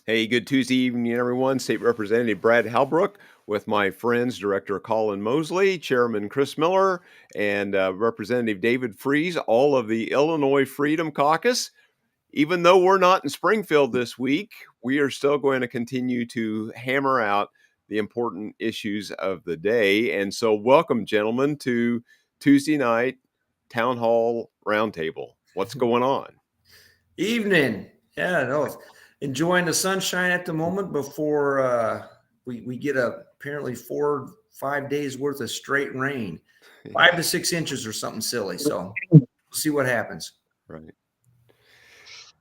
Hey, good Tuesday evening, everyone. State Representative Brad Halbrook with my friends, Director Colin Mosley, Chairman Chris Miller, and Representative David Freese, all of the Illinois Freedom Caucus. Even though we're not in Springfield this week, we are still going to continue to hammer out the important issues of the day. And so, welcome, gentlemen, to Tuesday night Town Hall Roundtable. What's going on? Evening. Yeah, no, enjoying the sunshine at the moment before we get apparently 4-5 days worth of straight rain, 5 to 6 inches or something silly. So we'll see what happens. Right.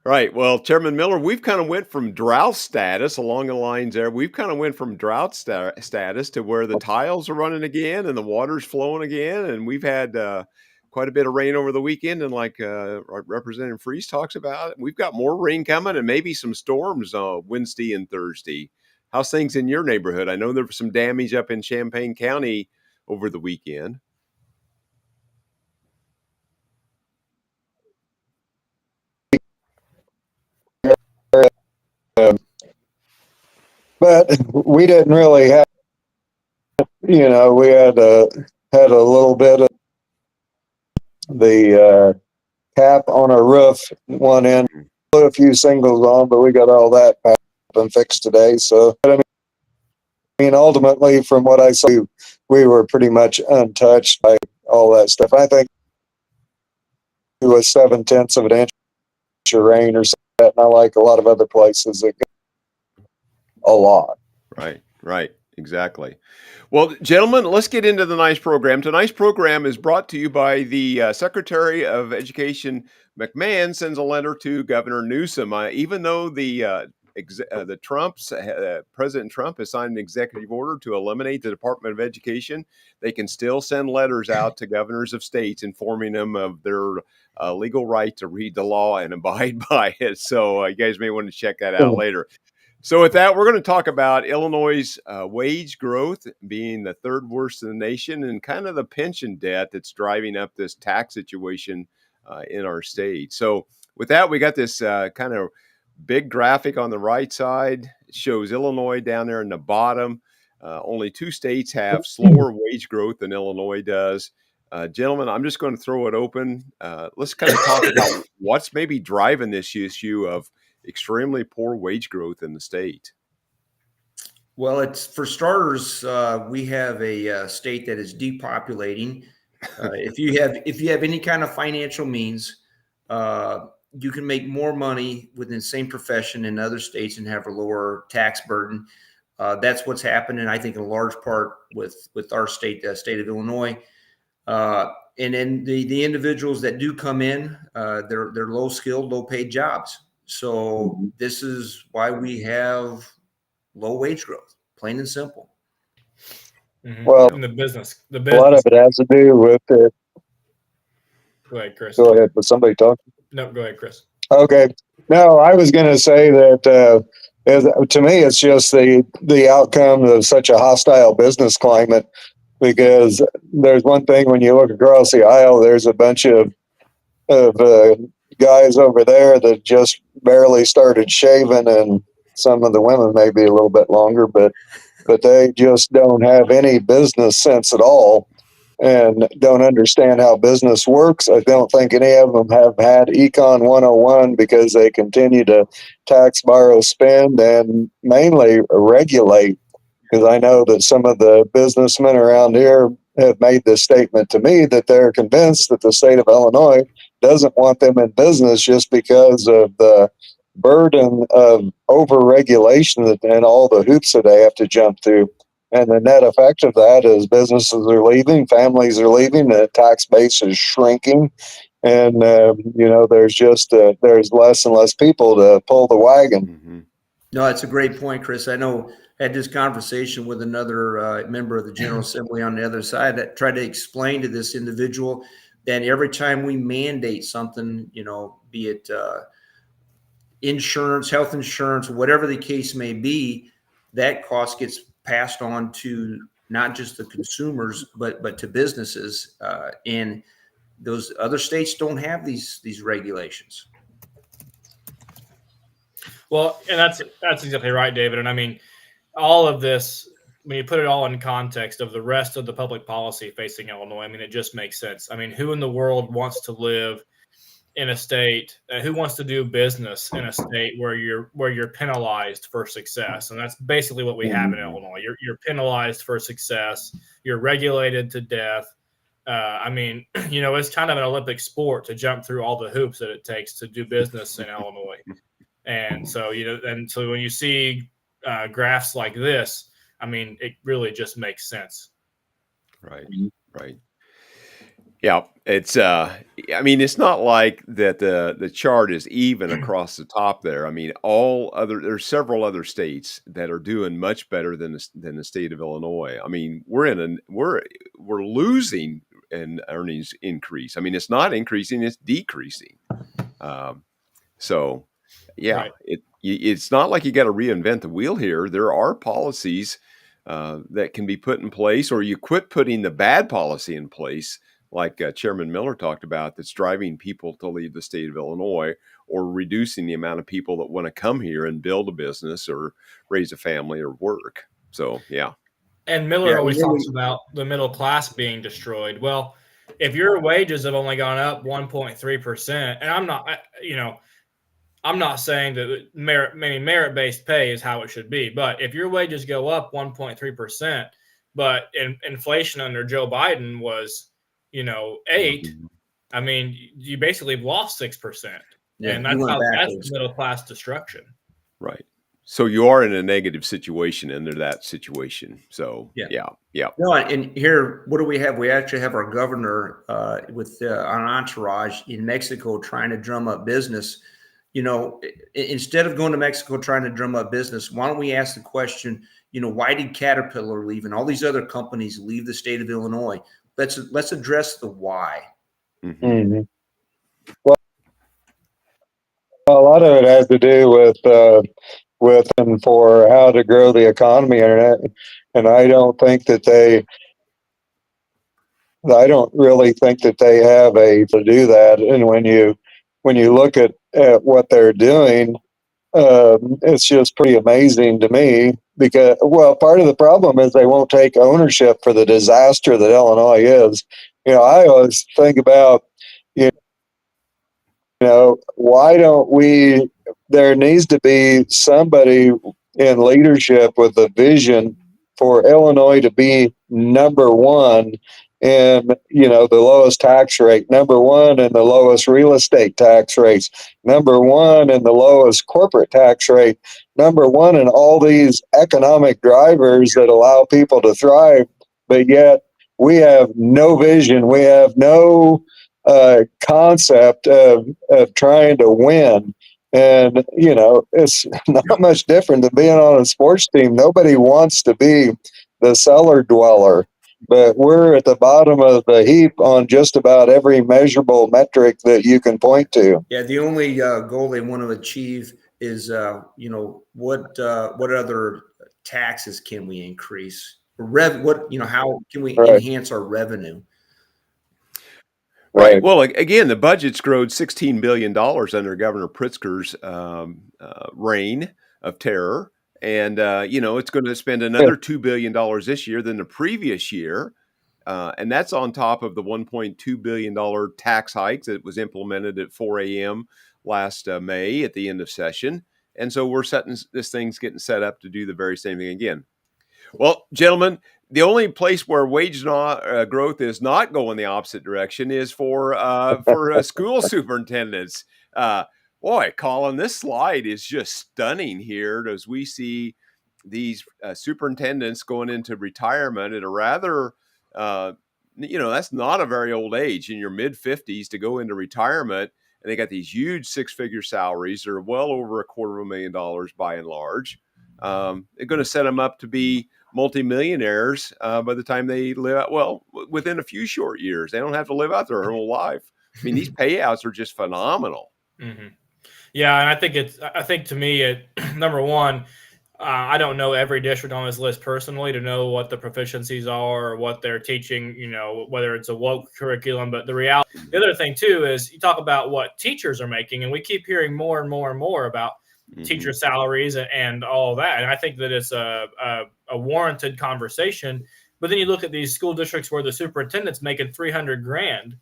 Right. Well, Chairman Miller, we've kind of went from drought status along the lines there. We've kind of went from drought status to where the tiles are running again and the water's flowing again. And we've had quite a bit of rain over the weekend. And like Representative Freese talks about, we've got more rain coming and maybe some storms Wednesday and Thursday. How's things in your neighborhood? I know there was some damage up in Champaign County over the weekend. But we didn't really have, we had a little bit of the cap on our roof, one end, put a few singles on, but we got all that and fixed today. So, I mean, ultimately, from what I saw, we were pretty much untouched by all that stuff. I think it was 7/10 of an inch of rain or something, and I like a lot of other places that get a lot. Right. Exactly. Well, gentlemen, let's get into tonight's program. Tonight's program is brought to you by the Secretary of Education McMahon sends a letter to Governor Newsom. Even though the President Trump has signed an executive order to eliminate the Department of Education, they can still send letters out to governors of states informing them of their legal right to read the law and abide by it. So you guys may want to check that out later. So with that, we're going to talk about Illinois' wage growth being the third worst in the nation and kind of the pension debt that's driving up this tax situation in our state. So with that, we got this kind of big graphic on the right side. It shows Illinois down there in the bottom. Only two states have slower wage growth than Illinois does. Gentlemen, I'm just going to throw it open. Let's kind of talk about what's maybe driving this issue of extremely poor wage growth in the state. Well, it's for starters, we have a state that is depopulating. If you have any kind of financial means, you can make more money within the same profession in other states and have a lower tax burden. That's what's happening, I think, in a large part with our state, the state of Illinois. And then the individuals that do come in, they're low skilled, low paid jobs. So this is why we have low wage growth, plain and simple. Mm-hmm. Well, in the business, a lot of it has to do with it. Go ahead, Chris. Go ahead. Was somebody talking? No, go ahead, Chris. Okay. No, I was going to say that to me, it's just the outcome of such a hostile business climate, because there's one thing when you look across the aisle, there's a bunch of guys over there that just barely started shaving, and some of the women may be a little bit longer, but they just don't have any business sense at all and don't understand how business works. I don't think any of them have had Econ 101 because they continue to tax, borrow, spend, and mainly regulate. Because I know that some of the businessmen around here have made this statement to me that they're convinced that the state of Illinois doesn't want them in business just because of the burden of over-regulation and all the hoops that they have to jump through. And the net effect of that is businesses are leaving, families are leaving, the tax base is shrinking, and there's less and less people to pull the wagon. Mm-hmm. No, that's a great point, Chris. I know I had this conversation with another member of the General Assembly on the other side that tried to explain to this individual that every time we mandate something, be it insurance, health insurance, whatever the case may be, that cost gets passed on to not just the consumers, but to businesses. And those other states don't have these regulations. Well, and that's exactly right, David. And I mean, all of this, when you put it all in context of the rest of the public policy facing Illinois, I mean, it just makes sense. I mean, who in the world wants to live in a state? Who wants to do business in a state where you're penalized for success? And that's basically what we have in Illinois. You're penalized for success. You're regulated to death. I mean, it's kind of an Olympic sport to jump through all the hoops that it takes to do business in Illinois. And so, so when you see graphs like this, I mean, it really just makes sense. Right. Right. Yeah, it's I mean, it's not like that the chart is even across the top there. I mean, there's several other states that are doing much better than the state of Illinois. I mean, we're losing an earnings increase. I mean, it's not increasing, it's decreasing. So yeah, Right. It's not like you got to reinvent the wheel here. There are policies that can be put in place, or you quit putting the bad policy in place, like Chairman Miller talked about, that's driving people to leave the state of Illinois, or reducing the amount of people that want to come here and build a business or raise a family or work. So, yeah. And Miller always talks about the middle class being destroyed. Well, if your wages have only gone up 1.3%, and I'm not saying that merit-based pay is how it should be, but if your wages go up 1.3%, but inflation under Joe Biden was 8, I mean, you basically lost 6%. Yeah, and that's middle class destruction. Right. So you are in a negative situation under that situation. So yeah. No, and here, what do we have? We actually have our governor with an entourage in Mexico trying to drum up business. Instead of going to Mexico trying to drum up business, why don't we ask the question, why did Caterpillar leave and all these other companies leave the state of Illinois? Let's address the why. Mm-hmm. Well, a lot of it has to do with and for how to grow the economy, and I don't really think that they have to do that. And when you look at what they're doing, it's just pretty amazing to me, because, well, part of the problem is they won't take ownership for the disaster that Illinois is. I always think about, why don't there needs to be somebody in leadership with a vision for Illinois to be number one in, the lowest tax rate, number one in the lowest real estate tax rates, number one in the lowest corporate tax rate, number one in all these economic drivers that allow people to thrive. But yet we have no vision. We have no concept of trying to win. And, it's not much different than being on a sports team. Nobody wants to be the cellar dweller, but we're at the bottom of the heap on just about every measurable metric that you can point to. Yeah, the only goal they want to achieve is, what other taxes can we increase? How can we enhance our revenue? Right. Well, again, the budget's grown $16 billion under Governor Pritzker's reign of terror. And, it's going to spend another $2 billion this year than the previous year. And that's on top of the $1.2 billion tax hike that was implemented at 4 a.m. last May at the end of session. And so this thing's getting set up to do the very same thing again. Well, gentlemen, the only place where wage growth is not going the opposite direction is for school superintendents. Boy, Colin, this slide is just stunning here as we see these superintendents going into retirement at a rather, that's not a very old age, in your mid-50s to go into retirement. And they got these huge six-figure salaries. They're well over $250,000 by and large. They're going to set them up to be multimillionaires by the time they live out, well, within a few short years. They don't have to live out their whole life. I mean, these payouts are just phenomenal. Mm-hmm. Yeah, and I think to me, number one, I don't know every district on this list personally to know what the proficiencies are or what they're teaching, whether it's a woke curriculum. But the other thing too is you talk about what teachers are making, and we keep hearing more and more and more about teacher salaries and all that. And I think that it's a warranted conversation. But then you look at these school districts where the superintendent's making $300,000.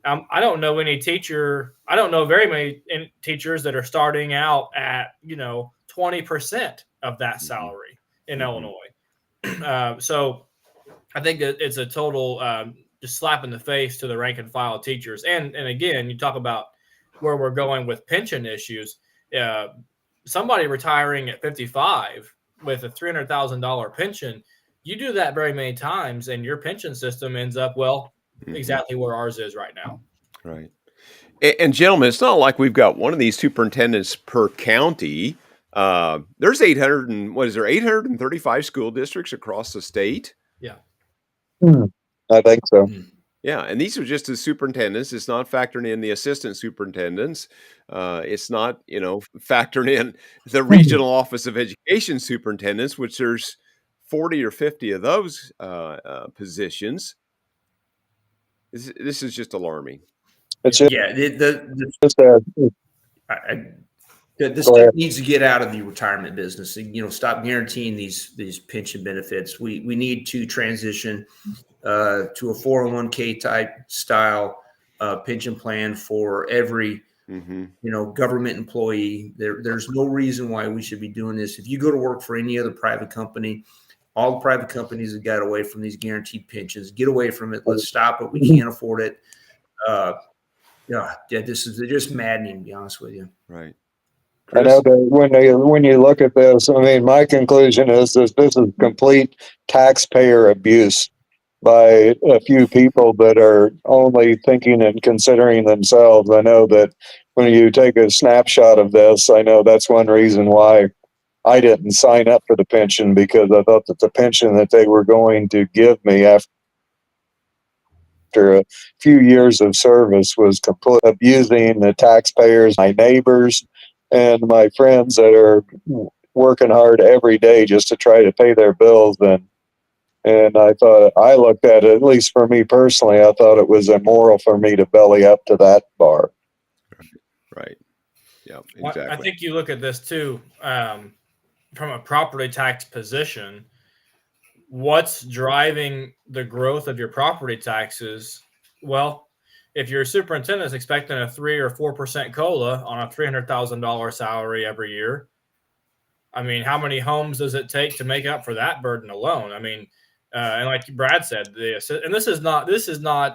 I don't know any teacher. I don't know very many teachers that are starting out at 20% of that salary in Illinois. So I think that it's a total just slap in the face to the rank and file teachers. And again, you talk about where we're going with pension issues. Somebody retiring at 55 with a $300,000 pension, you do that very many times, and your pension system ends up exactly where ours is right now. Right. And gentlemen, it's not like we've got one of these superintendents per county. There's 835 school districts across the state. Yeah. I think so. Yeah, and these are just the superintendents. It's not factoring in the assistant superintendents. It's not, factoring in the regional office of education superintendents, which there's 40 or 50 of those positions. This is just alarming. The state needs to get out of the retirement business. Stop guaranteeing these pension benefits. We need to transition to a 401k type style pension plan for every government employee. There's no reason why we should be doing this. If you go to work for any other private company, all the private companies have got away from these guaranteed pensions. Get away from it. Let's stop it. We can't afford it. This is just maddening, to be honest with you. Right. I know that when you look at this, I mean, my conclusion is this is complete taxpayer abuse by a few people that are only thinking and considering themselves. I know that when you take a snapshot of this, I know that's one reason why I didn't sign up for the pension, because I thought that the pension that they were going to give me after a few years of service was completely abusing the taxpayers, my neighbors, and my friends that are working hard every day just to try to pay their bills. And I looked at it, at least for me personally, I thought it was immoral for me to belly up to that bar. Right. Yeah, exactly. I think you look at this too, from a property tax position. What's driving the growth of your property taxes? Well, if your superintendent is expecting a 3 or 4% COLA on a $300,000 salary every year, I mean, how many homes does it take to make up for that burden alone? I mean, and like Brad said, and this is not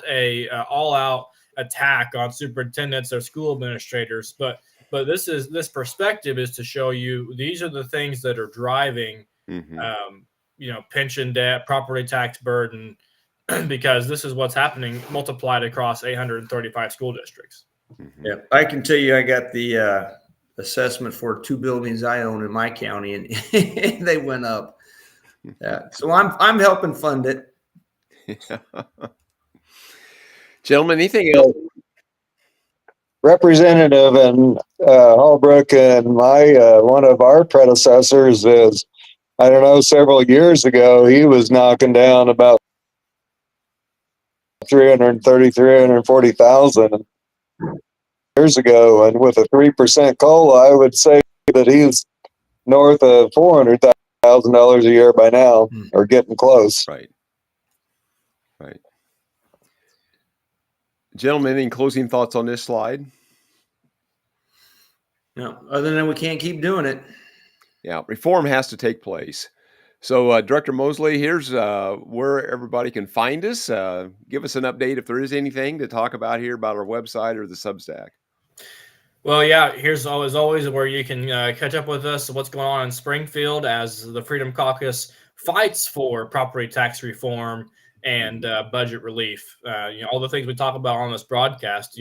a all-out attack on superintendents or school administrators, but this perspective is to show you these are the things that are driving, pension debt, property tax burden, because this is what's happening multiplied across 835 school districts. Yeah, I can tell you, I got the assessment for 2 buildings I own in my county, and they went up. So I'm helping fund it. Gentlemen, anything else? Representative in Holbrook and my one of our predecessors is, I don't know, several years ago, he was knocking down about 340,000 years ago, and with a 3% COLA, I would say that he's north of $400,000 a year by now, or getting close. Right. Gentlemen, any closing thoughts on this slide? No, other than we can't keep doing it. Yeah, reform has to take place. So, Director Mosley, here's where everybody can find us. Give us an update if there is anything to talk about here about our website or the Substack. Well, yeah, here's always where you can catch up with us, what's going on in Springfield as the Freedom Caucus fights for property tax reform and budget relief. All the things we talk about on this broadcast,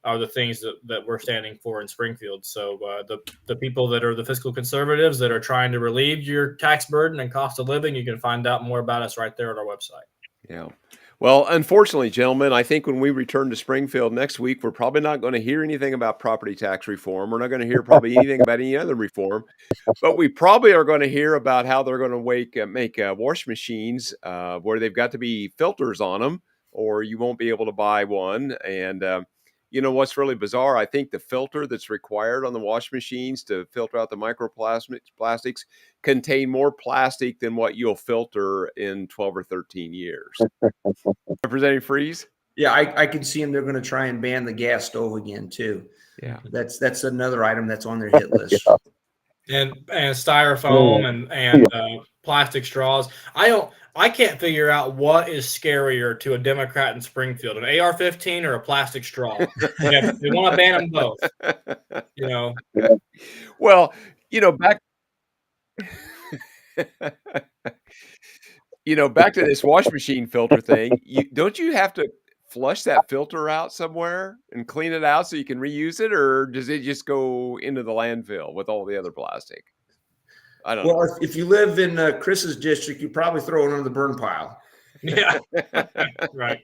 are the things that we're standing for in Springfield. So the people that are the fiscal conservatives that are trying to relieve your tax burden and cost of living, you can find out more about us right there at our website. Yeah. Well, unfortunately, gentlemen, I think when we return to Springfield next week, we're probably not going to hear anything about property tax reform. We're not going to hear probably anything about any other reform, but we probably are going to hear about how they're going to make wash machines where they've got to be filters on them, or you won't be able to buy one. And You know what's really bizarre? I think the filter that's required on the wash machines to filter out the microplastics contain more plastic than what you'll filter in 12 or 13 years. Representative Freeze? Yeah, I can see them. They're going to try and ban the gas stove again too. Yeah. That's another item that's on their hit list. And styrofoam and plastic straws. I can't figure out what is scarier to a Democrat in Springfield, an AR-15 or a plastic straw. Yeah, they want to ban them both. You know. Well, back back to this wash machine filter thing. Don't you have to flush that filter out somewhere and clean it out so you can reuse it, or does it just go into the landfill with all the other plastic? I don't know. Well, if you live in Chris's district, you probably throw it under the burn pile. Yeah, right.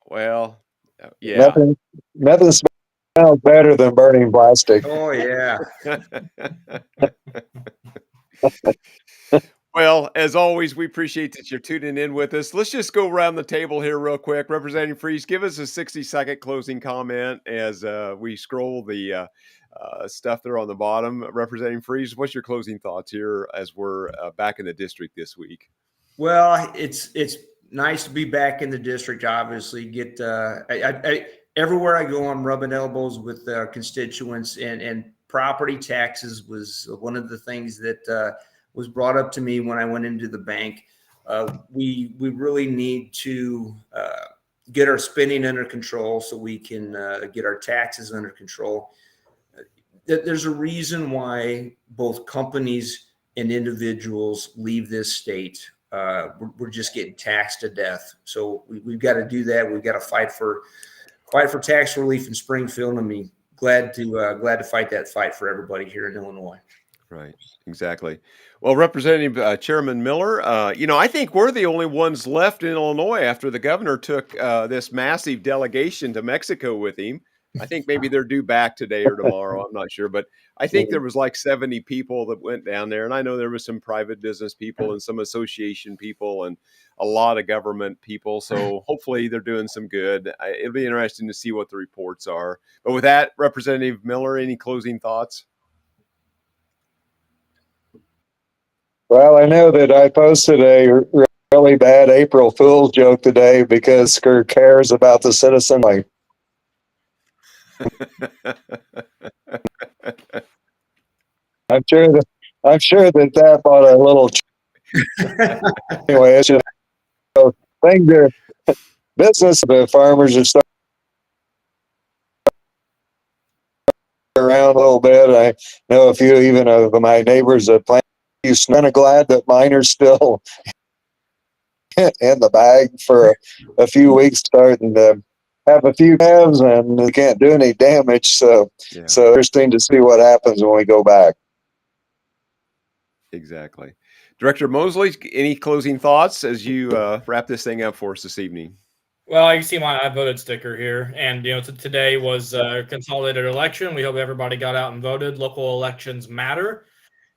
Well, yeah. Nothing smells better than burning plastic. Oh yeah. Well, as always, we appreciate that you're tuning in with us. Let's just go around the table here real quick. Representative Freeze, give us a 60-second closing comment as we scroll the stuff there on the bottom. Representative Freeze, what's your closing thoughts here as we're back in the district this week? Well, it's nice to be back in the district. Obviously, everywhere I go, I'm rubbing elbows with constituents, and property taxes was one of the things that was brought up to me when I went into the bank. We really need to get our spending under control so we can get our taxes under control. There's a reason why both companies and individuals leave this state. We're just getting taxed to death. So we've got to do that. We've got to fight for tax relief in Springfield. I mean, glad to fight that fight for everybody here in Illinois. Right. Exactly. Well, Representative Chairman Miller, I think we're the only ones left in Illinois after the governor took this massive delegation to Mexico with him. I think maybe they're due back today or tomorrow. I'm not sure, but I think there was like 70 people that went down there, and I know there was some private business people and some association people and a lot of government people. So hopefully they're doing some good. It'll be interesting to see what the reports are. But with that, Representative Miller, any closing thoughts? Well, I know that I posted a really bad April Fool's joke today because Sker cares about the citizen. Like, I'm sure that bought a little. Anyway, it's just things are business. The farmers are starting around a little bit. I know a few even of my neighbors that plant. I'm kind of glad that mine are still in the bag for a few weeks, starting to have a few calves, and they can't do any damage. So interesting to see what happens when we go back. Exactly. Director Mosley, any closing thoughts as you wrap this thing up for us this evening? Well, you can see my I voted sticker here. And, today was a consolidated election. We hope everybody got out and voted. Local elections matter.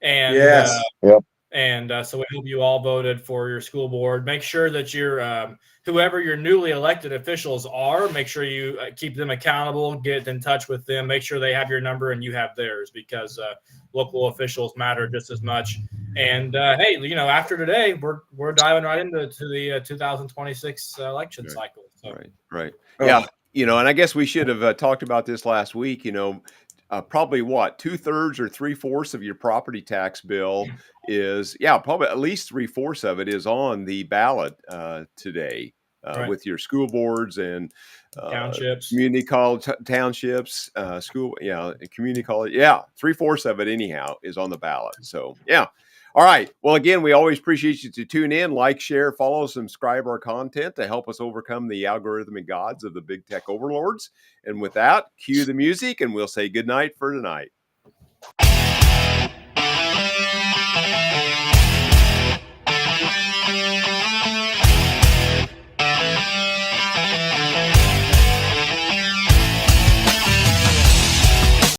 And yes. So we hope you all voted for your school board. Make sure that whoever your newly elected officials are, make sure you keep them accountable, get in touch with them, make sure they have your number and you have theirs, because local officials matter just as much. And hey, after today, we're diving right into the 2026 election cycle. So. Right. Yeah. And I guess we should have talked about this last week. Probably 2/3 or 3/4 of your property tax bill is, probably at least 3/4 of it is on the ballot today with your school boards and townships, community college townships, community college. 3/4 of it anyhow is on the ballot. So, All right. Well, again, we always appreciate you to tune in, like, share, follow, subscribe our content to help us overcome the algorithmic gods of the big tech overlords. And with that, cue the music and we'll say goodnight for tonight.